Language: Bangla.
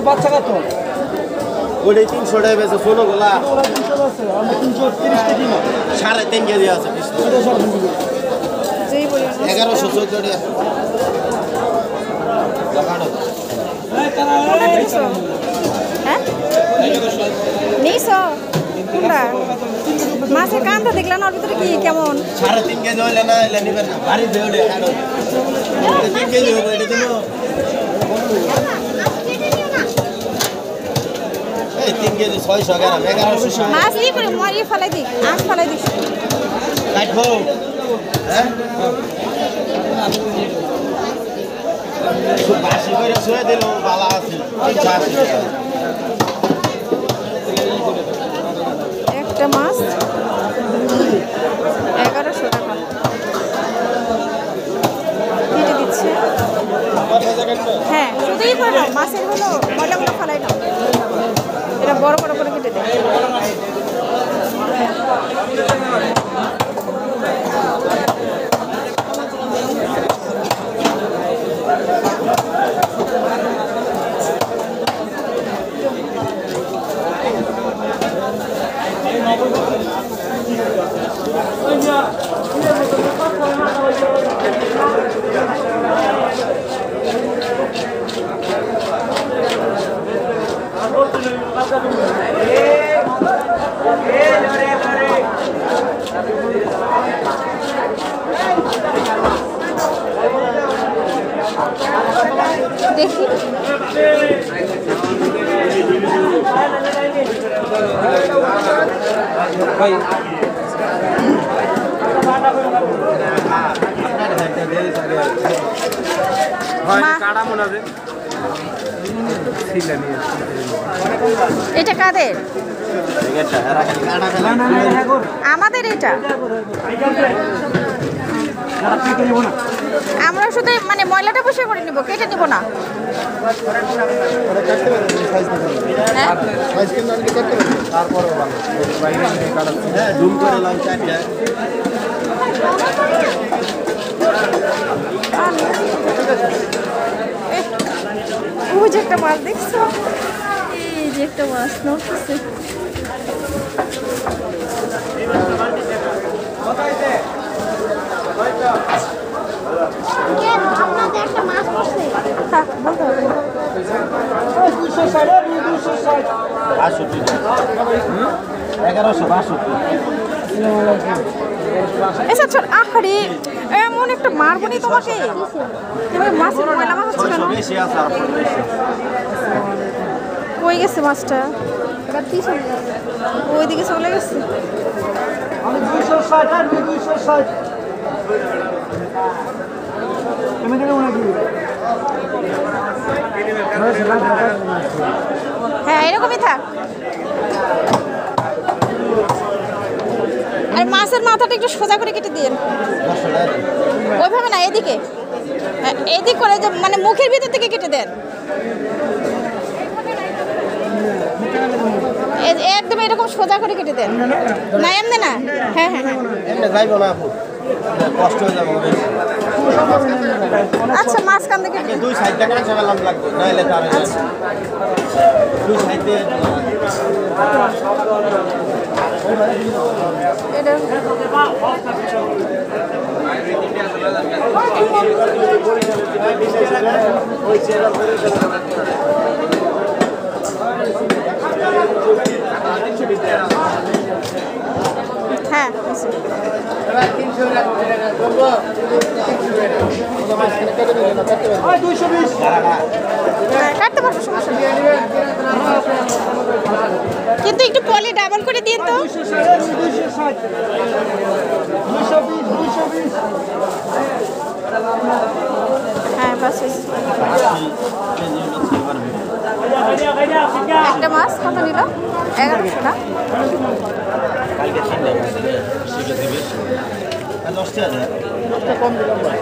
বাচ্চা কত? ওটাই 300 টাকা বেচে ষোলো গোলা। 330 টাকা। 3.5 কেজি আছে। 1100 14 টাকা। মাছের কান্দা দেখলাম ওর ভিতরে কি কেমন 3.5 কেজি হইলে না এলে নিবেন না ভারী দেউড়ে খাড়ো 3 কেজি হবে এটা দিনো এই 3 কেজি 600 গ্রাম 1100 মাছ ই করে মরি ফলাই দি আঁশ ফলাই দিস কাটবো হ্যাঁ খুব বাসি করে শুয়ে দিল বালা আছে একটা মাছ 1100 টাকা কেটে দিচ্ছে হ্যাঁ শুধুই করে নাও মাছের হলো ময়লাগুলো ফেলাই নাও এটা বড় বড় করে কেটে দেয় দেখি এটা কাদের আমাদের এটা আমরা শুধু মানে ময়লাটা বসে করে নিব কেটে নিব না ওই যে একটা মাছ দেখছো এই যে একটা মাছ নড়তেছে আহারে এমন একটা মারবনি তোমাকে মাছের ময়লা মাছ হচ্ছে কেন কই গেছে মাছটা ওইদিকে চলে গেছে হ্যাঁ এরকমই থাক আর মাছের মাথাটা একটু সোজা করে কেটে দিন ওইভাবে না এদিকে এদিক করে যে মানে মুখের ভিতর থেকে কেটে দেন একদম এরকম সোজা করে কেটে দেন না এমনি না হ্যাঁ হ্যাঁ হ্যাঁ কষ্ট হয়ে যাবে আচ্ছা মাঝখান থেকে দুই সাইড থেকে কাঁচা বেলাম লাগবে নাইলে তার দুই সাইড দিয়ে এটা হ্যাঁ কাটতে পারবো সমস্যা নেই কিন্তু একটু পলি ডাবল করে দিন তো হ্যাঁ বাস একটা মাছ কত নিল 1100 না কালকে 3 টাকা শিখে দিবে 10 টাকা কম দিলাম ভাই